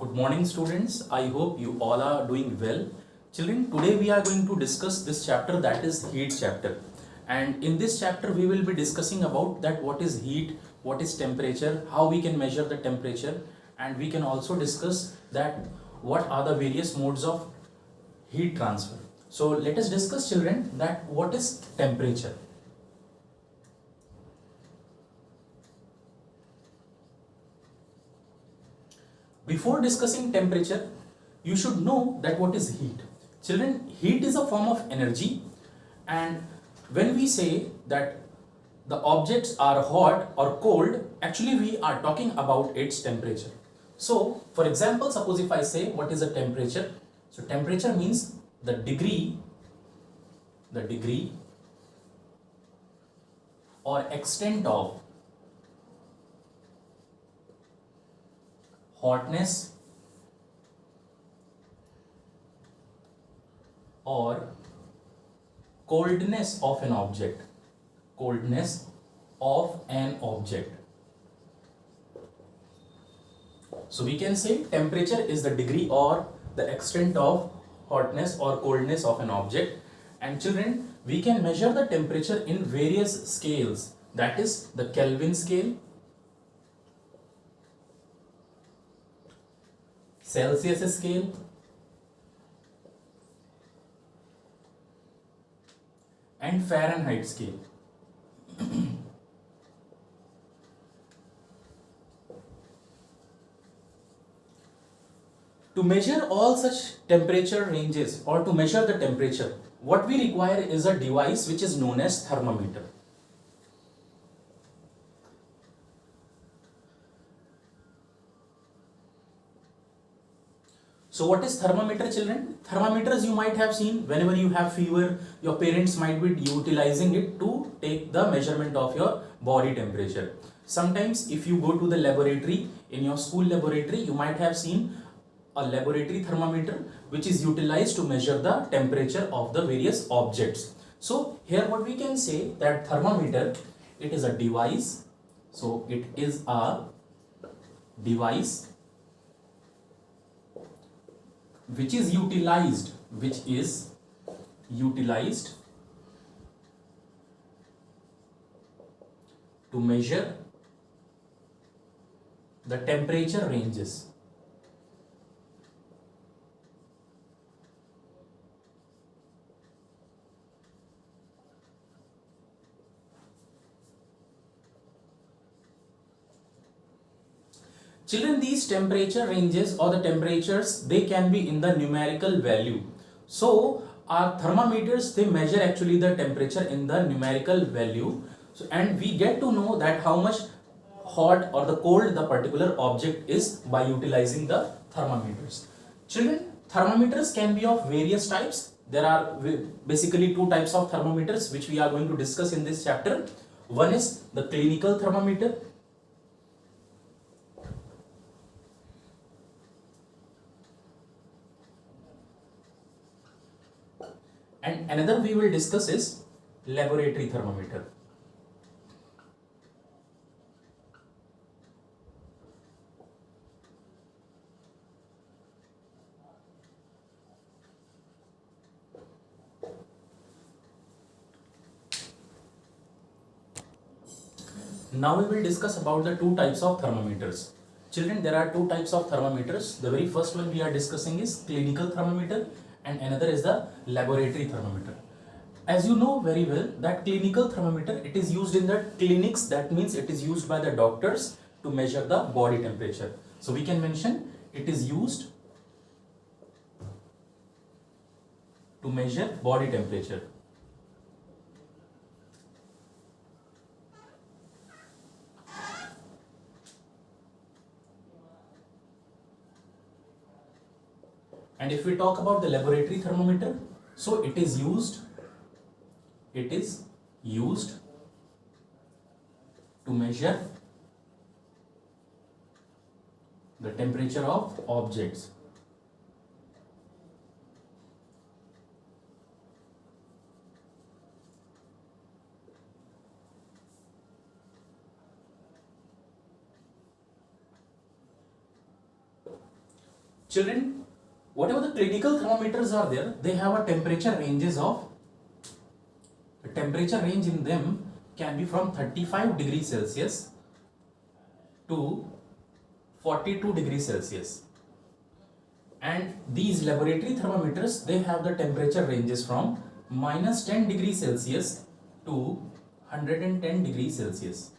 Good morning students. I hope you all are doing well. Children, today we are going to discuss this chapter, that is heat chapter. And in this chapter we will be discussing about that what is heat, what is temperature, how we can measure the temperature, and we can also discuss that what are the various modes of heat transfer. So let us discuss, children, that what is temperature. Before discussing temperature, you should know that what is heat. Children, heat is a form of energy, and when we say that the objects are hot or cold, actually we are talking about its temperature. So, for example, suppose if I say what is a temperature? So, temperature means the degree or extent of hotness or coldness of an object. So we can say temperature is the degree or the extent of hotness or coldness of an object. And children, we can measure the temperature in various scales, that is the Kelvin scale, Celsius scale, and Fahrenheit scale. To measure all such temperature ranges or to measure the temperature, what we require is a device which is known as thermometer. So what is thermometer, children? Thermometers you might have seen whenever you have fever, your parents might be utilizing it to take the measurement of your body temperature. Sometimes if you go to the laboratory, in your school laboratory, you might have seen a laboratory thermometer which is utilized to measure the temperature of the various objects. So here what we can say that thermometer, it is a device. So it is a device which is utilized to measure the temperature ranges. Children, these temperature ranges or the temperatures, they can be in the numerical value. So our thermometers, they measure actually the temperature in the numerical value. So, and we get to know that how much hot or the cold the particular object is by utilizing the thermometers. Children, thermometers can be of various types. There are basically two types of thermometers which we are going to discuss in this chapter. One is the clinical thermometer, and another we will discuss is laboratory thermometer. Now we will discuss about the two types of thermometers. Children, there are two types of thermometers. The very first one we are discussing is clinical thermometer and another is the laboratory thermometer. As you know very well that clinical thermometer, it is used in the clinics, that means it is used by the doctors to measure the body temperature. So we can mention it is used to measure body temperature. And if we talk about the laboratory thermometer, so it is used to measure the temperature of objects. Children, whatever the clinical thermometers are there, they have a temperature ranges of, the temperature range in them can be from 35 degrees Celsius to 42 degrees Celsius. And these laboratory thermometers, they have the temperature ranges from minus 10 degrees Celsius to 110 degrees Celsius.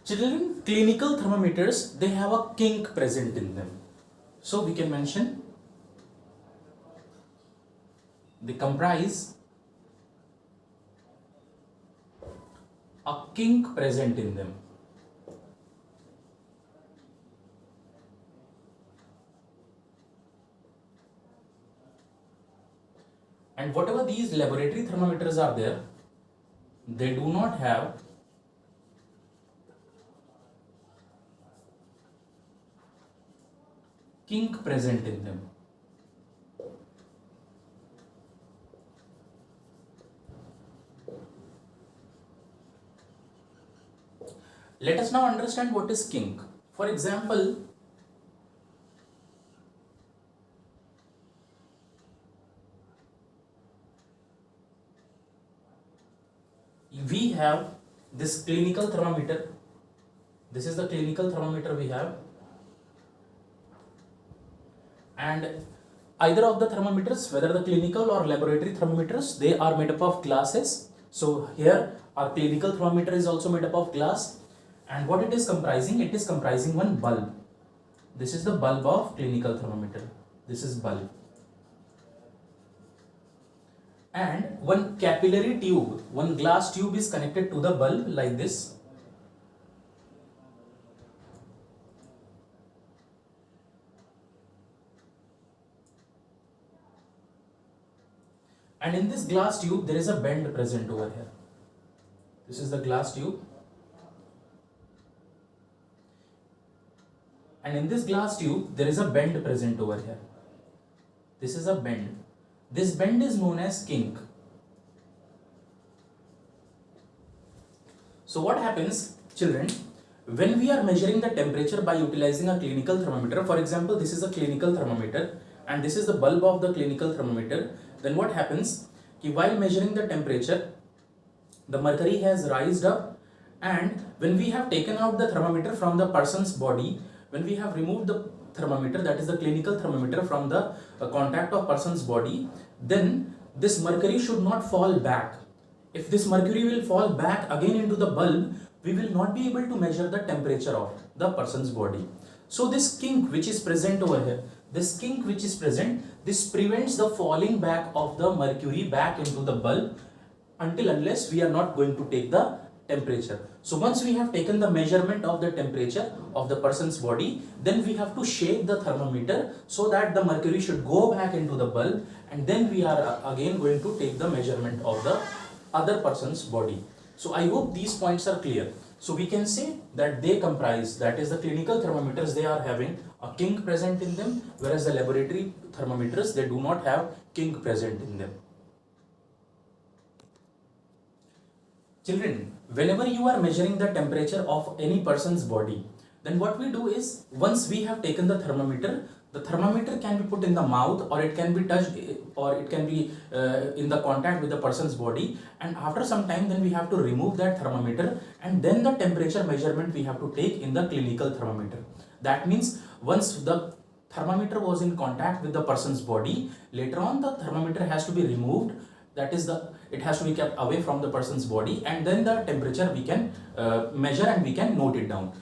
Children, clinical thermometers, they have a kink present in them. So we can mention they comprise a kink present in them. And whatever these laboratory thermometers are there, they do not have kink present in them. Let us now understand what is kink. For example, we have this clinical thermometer. This is the clinical thermometer we have. And either of the thermometers, whether the clinical or laboratory thermometers, they are made up of glasses. So here our clinical thermometer is also made up of glass. And what it is comprising? It is comprising one bulb. This is the bulb of clinical thermometer. This is bulb. And one capillary tube, one glass tube is connected to the bulb like this. And in this glass tube, there is a bend present over here. This is the glass tube. And in this glass tube, there is a bend present over here. This is a bend. This bend is known as kink. So what happens, children, when we are measuring the temperature by utilizing a clinical thermometer, for example, this is a clinical thermometer and this is the bulb of the clinical thermometer, then what happens, while measuring the temperature, the mercury has rised up, and when we have taken out the thermometer from the person's body, when we have removed the thermometer, that is the clinical thermometer, from the contact of person's body, then this mercury should not fall back. If this mercury will fall back again into the bulb, we will not be able to measure the temperature of the person's body. So this kink which is present over here, this kink which is present, this prevents the falling back of the mercury back into the bulb until unless we are not going to take the temperature. So once we have taken the measurement of the temperature of the person's body, then we have to shake the thermometer so that the mercury should go back into the bulb, and then we are again going to take the measurement of the other person's body. So I hope these points are clear. So we can say that they comprise, that is the clinical thermometers, they are having a kink present in them, whereas the laboratory thermometers, they do not have kink present in them. Children, whenever you are measuring the temperature of any person's body, then what we do is, once we have taken the thermometer can be put in the mouth, or it can be touched, or it can be in the contact with the person's body, and after some time then we have to remove that thermometer, and then the temperature measurement we have to take in the clinical thermometer. That means once the thermometer was in contact with the person's body, later on the thermometer has to be removed, that is it has to be kept away from the person's body, and then the temperature we can measure and we can note it down.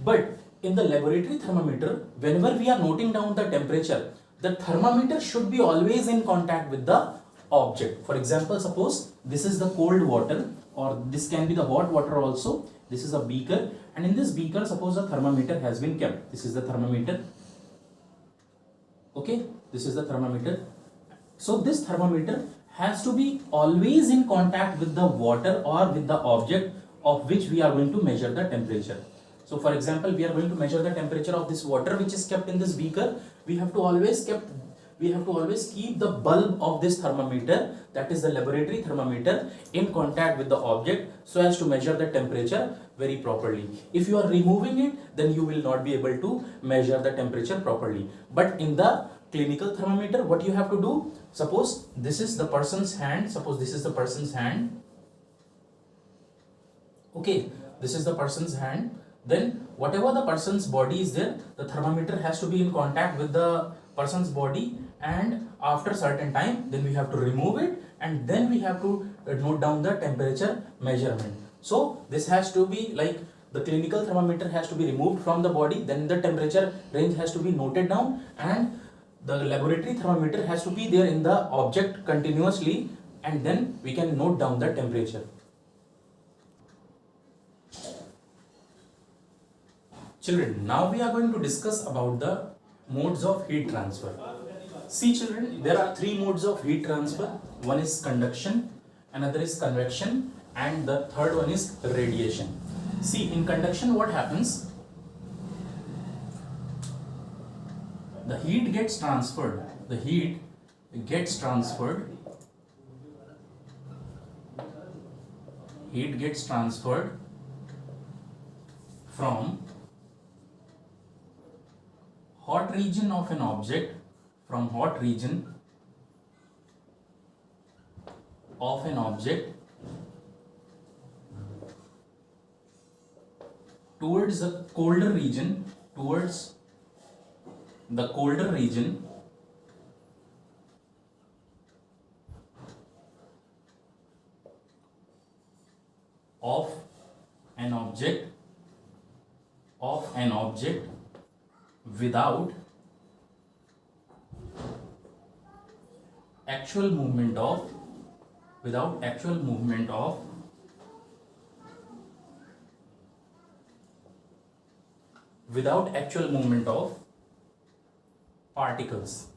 But in the laboratory thermometer, whenever we are noting down the temperature, the thermometer should be always in contact with the object. For example, suppose this is the cold water, or this can be the hot water also. This is a beaker, and in this beaker, suppose a thermometer has been kept. This is the thermometer. Okay, this is the thermometer. So this thermometer has to be always in contact with the water or with the object of which we are going to measure the temperature. So for example, we are going to measure the temperature of this water which is kept in this beaker. We have to always we have to always keep the bulb of this thermometer, that is the laboratory thermometer, in contact with the object so as to measure the temperature very properly. If you are removing it, then you will not be able to measure the temperature properly. But in the clinical thermometer, what you have to do, suppose this is the person's hand, okay, this is the person's hand, then whatever the person's body is there, the thermometer has to be in contact with the person's body, and after certain time then we have to remove it, and then we have to note down the temperature measurement. So this has to be like, the clinical thermometer has to be removed from the body, then the temperature range has to be noted down, and the laboratory thermometer has to be there in the object continuously, and then we can note down the temperature. Children, now we are going to discuss about the modes of heat transfer. See children, there are three modes of heat transfer. One is conduction, another is convection, and the third one is radiation. See, in conduction what happens? The heat gets transferred. Heat gets transferred from hot region of an object, towards the colder region, of an object without actual movement of particles.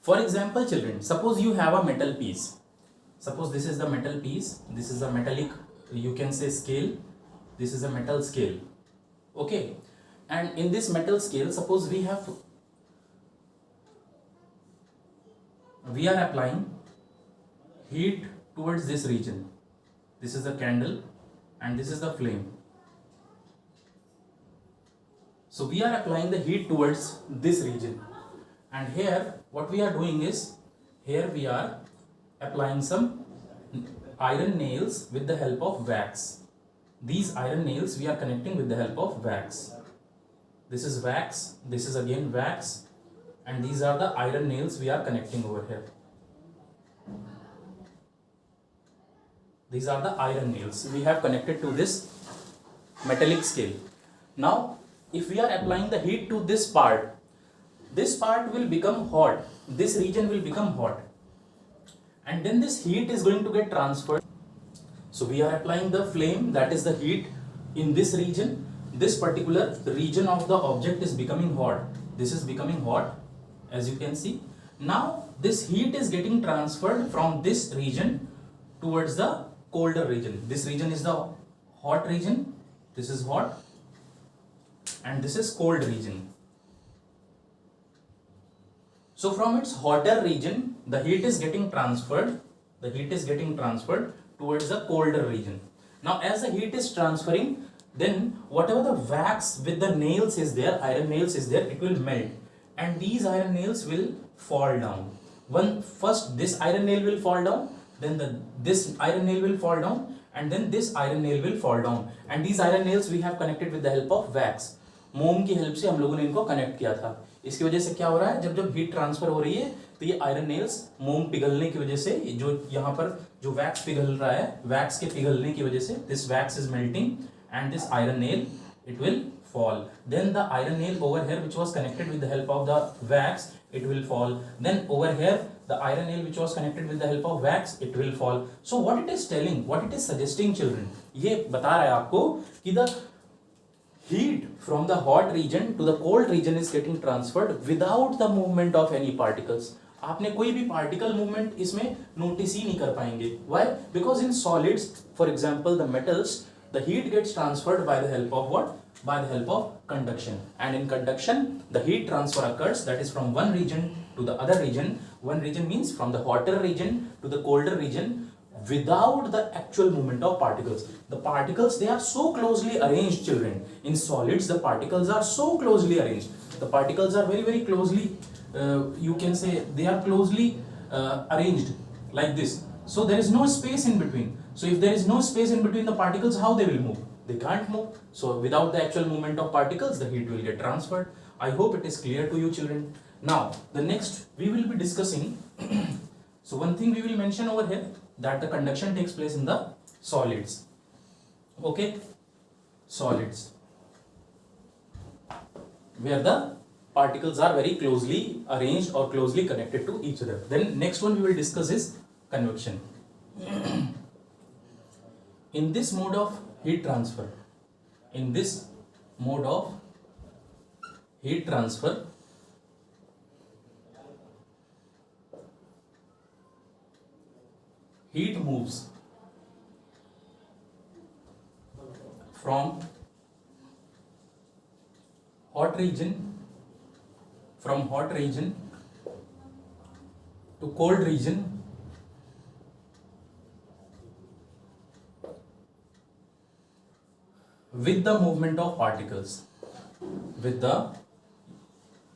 For example, children, suppose you have a metal piece. Suppose this is the metal piece, this is a metallic, you can say, scale. This is a metal scale, okay, and in this metal scale, suppose we are applying heat towards this region. This is the candle and this is the flame. So we are applying the heat towards this region, and here what we are doing is, here we are applying some iron nails with the help of wax. These iron nails we are connecting with the help of wax. This is wax, this is again wax, and these are the iron nails we are connecting over here. These are the iron nails we have connected to this metallic scale. Now, if we are applying the heat to this part will become hot, this region will become hot, and then this heat is going to get transferred. So we are applying the flame, that is the heat, in this region. This particular region of the object is becoming hot. This is becoming hot, as you can see. Now this heat is getting transferred from this region towards the colder region. This region is the hot region, this is hot, and this is cold region. So from its hotter region, the heat is getting transferred towards the colder region. Now as the heat is transferring, then whatever the wax with the nails is there, iron nails is there, it will melt, and these iron nails will fall down. First this iron nail will fall down, then this iron nail will fall down, and then this iron nail will fall down, and these iron nails we have connected with the help of wax. मोम की help से हम लोगों ने इनको connect किया था. इसकी वजह से क्या हो रहा है, जब हीट ट्रांसफर हो रही है तो ये आयरन नेल्स मोम पिघलने की वजह से, जो यहाँ पर जो वैक्स पिघल रहा है, वैक्स के पिघलने की वजह से this wax is melting and this iron nail, it will fall. Then the iron nail over here, which was connected with the help of the wax, it will fall. Then over here, the iron nail which was connected with the help of wax, it will fall. So what it is telling, what it is suggesting, children, ये बता रहा है आपको कि the heat from the hot region to the cold region is getting transferred without the movement of any particles. आपने कोई भी particle movement इसमें notice ही नहीं कर पाएंगे. Why? Because in solids, for example, the metals, the heat gets transferred by the help of what? By the help of conduction. And in conduction, the heat transfer occurs, that is from one region to the other region. One region means from the hotter region to the colder region, without the actual movement of particles. The particles, they are so closely arranged, children. In solids, the particles are so closely arranged. The particles are very, very closely, you can say, they are closely arranged like this. So there is no space in between. So if there is no space in between the particles, how they will move? They can't move. So without the actual movement of particles, the heat will get transferred. I hope it is clear to you, children. Now, the next we will be discussing. So one thing we will mention over here, that the conduction takes place in the solids. Okay, solids, where the particles are very closely arranged or closely connected to each other. Then next one we will discuss is convection. In this mode of heat transfer, heat moves from hot region to cold region with the movement of particles, with the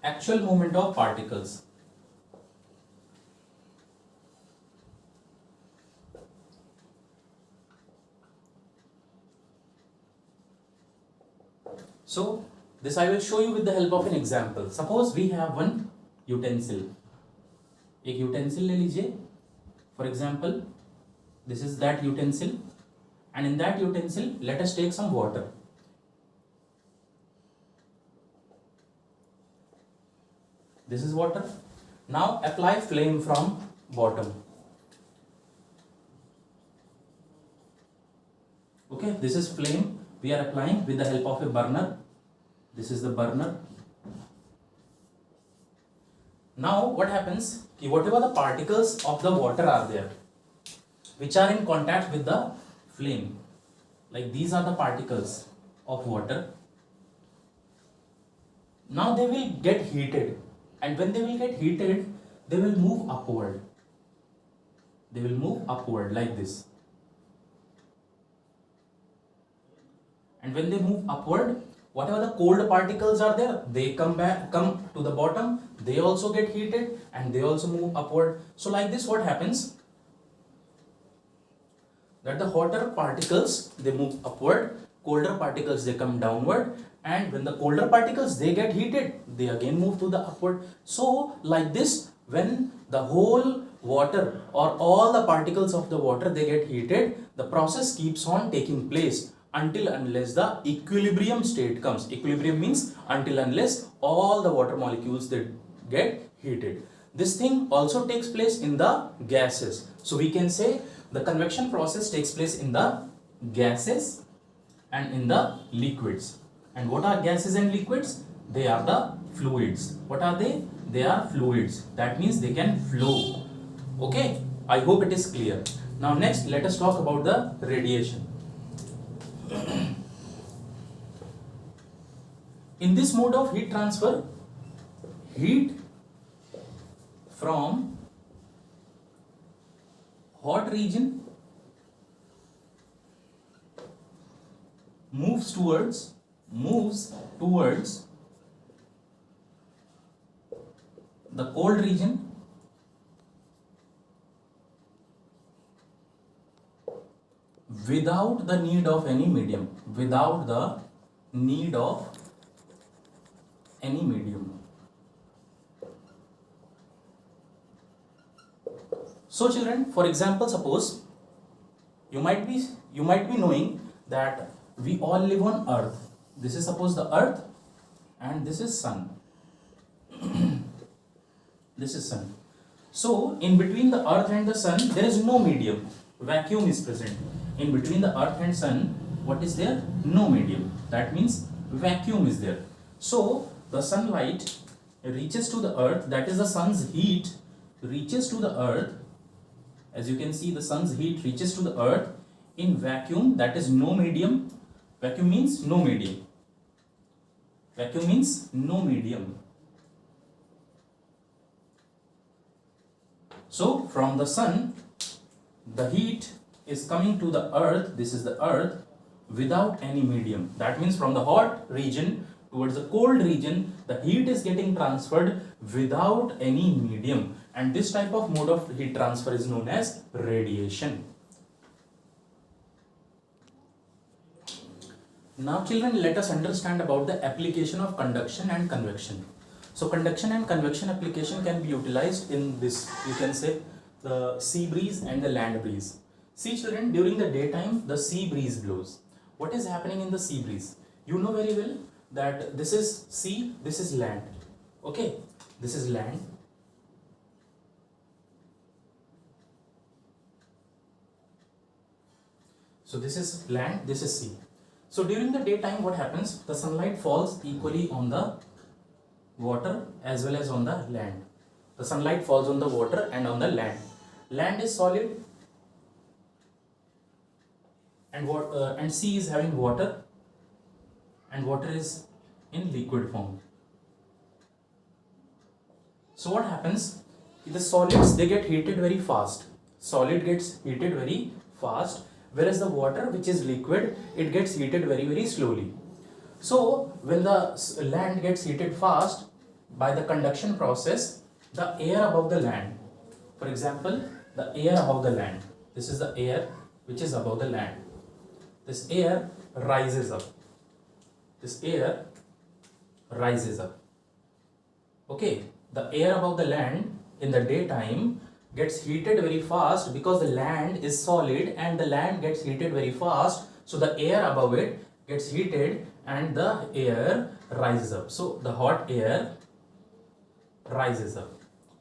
actual movement of particles. So this I will show you with the help of an example. Suppose we have one utensil. एक utensil ले लीजिए. For example, this is that utensil, and in that utensil let us take some water. This is water. Now apply flame from bottom. Okay, this is flame. We are applying with the help of a burner. This is the burner. Now what happens? Whatever the particles of the water are there, which are in contact with the flame, like these are the particles of water. Now they will get heated, and when they will get heated, they will move upward. They will move upward like this. And when they move upward, whatever the cold particles are there, they come to the bottom, they also get heated and they also move upward. So like this, what happens? That the hotter particles, they move upward, colder particles, they come downward, and when the colder particles, they get heated, they again move to the upward. So like this, when the whole water or all the particles of the water, they get heated, the process keeps on taking place until unless the equilibrium state comes. Equilibrium means until unless all the water molecules, they get heated. This thing also takes place in the gases. So we can say the convection process takes place in the gases and in the liquids. And what are gases and liquids? They are the fluids. What are they? They are fluids. That means they can flow. Okay, I hope it is clear. Now next, let us talk about the radiation. In this mode of heat transfer, heat from hot region moves towards the cold region without the need of any medium, without the need of any medium. So children, for example, suppose you might be knowing that we all live on earth. This is suppose the earth and this is sun. This is sun. So in between the earth and the sun, there is no medium. Vacuum is present. In between the earth and sun, what is there? No medium. That means vacuum is there. So the sunlight reaches to the earth, that is the sun's heat reaches to the earth. As you can see, the sun's heat reaches to the earth in vacuum, that is no medium. Vacuum means no medium. Vacuum means no medium. So from the sun, the heat is coming to the earth, this is the earth, without any medium. That means from the hot region towards the cold region, the heat is getting transferred without any medium. And this type of mode of heat transfer is known as radiation. Now children, let us understand about the application of conduction and convection. So conduction and convection application can be utilized in this, you can say, the sea breeze and the land breeze. See children, during the daytime the sea breeze blows. What is happening in the sea breeze? You know very well that this is sea, this is land. Okay, this is land. So this is land, this is sea. So during the daytime what happens? The sunlight falls equally on the water as well as on the land. The sunlight falls on the water and on the land. Land is solid and sea is having water, and water is in liquid form. So what happens? The solids, they get heated very fast. Solid gets heated very fast, whereas the water, which is liquid, it gets heated very slowly. So when the land gets heated fast, by the conduction process, the air above the land, for example, the air above the land, this is the air which is above the land, this air rises up. This air rises up. Okay, the air above the land in the daytime gets heated very fast because the land is solid and the land gets heated very fast. So the air above it gets heated and the air rises up. So the hot air rises up.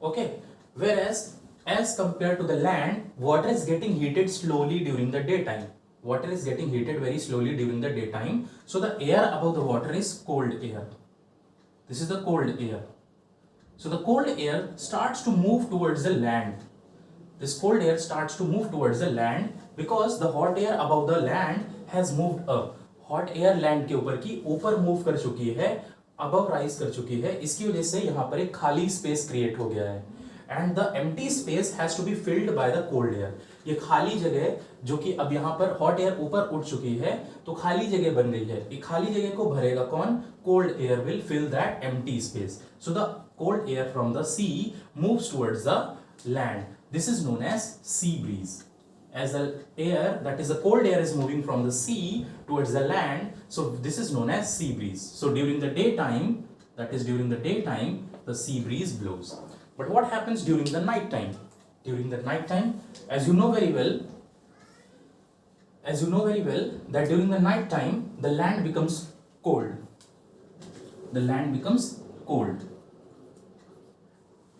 Okay, whereas as compared to the land, water is getting heated slowly during the daytime. Water is getting heated very slowly during the daytime. So the air above the water is cold air. This is the cold air. So the cold air starts to move towards the land. This cold air starts to move towards the land because the hot air above the land has moved up. Hot air land के ऊपर move कर चुकी है, above rise कर चुकी है. इसकी वजह से यहाँ पर एक खाली space create हो गया है. And the empty space has to be filled by the cold air. ये खाली जगह जो कि अब यहाँ पर hot air ऊपर उठ चुकी है, तो खाली जगह बन गई है. ये खाली जगह को भरेगा कौन? Cold air will fill that empty space. So the cold air from the sea moves towards the land. This is known as sea breeze. As the air, that is the cold air, is moving from the sea towards the land, so this is known as sea breeze. So during the daytime, that is during the daytime, the sea breeze blows. But what happens during the night time? During the night time, as you know very well that during the night time the land becomes cold. The land becomes cold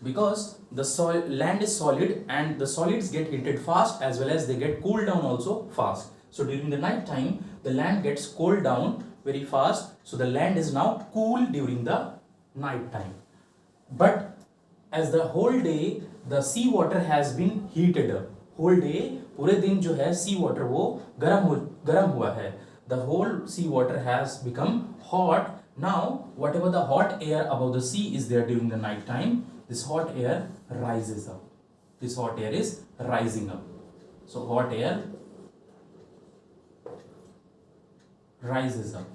because the land is solid and the solids get heated fast as well as they get cooled down also fast. So during the night time the land gets cooled down very fast. So the land is now cool during the night time. But as the whole day the sea water has been heated up. Whole day, पूरे दिन जो है sea water वो गर्म हुआ है. The whole sea water has become hot. Now whatever the hot air above the sea is there during the night time, this hot air rises up. This hot air is rising up. So hot air rises up.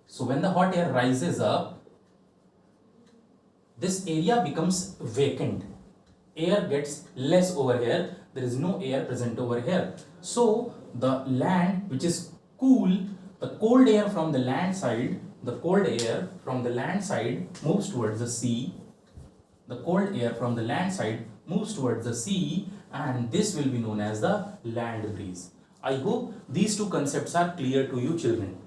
So when the hot air rises up, this area becomes vacant. Air gets less over here. There is no air present over here. So the land which is cool, the cold air from the land side, moves towards the sea. The cold air from the land side moves towards the sea, and this will be known as the land breeze. I hope these two concepts are clear to you children.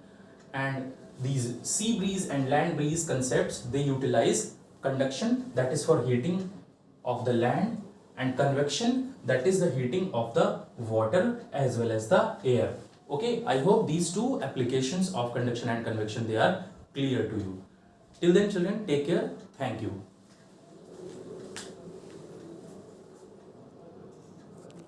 And these sea breeze and land breeze concepts, they utilize conduction, that is for heating of the land, and convection, that is the heating of the water as well as the air. Okay, I hope these two applications of conduction and convection, they are clear to you. Till then children, take care. Thank you.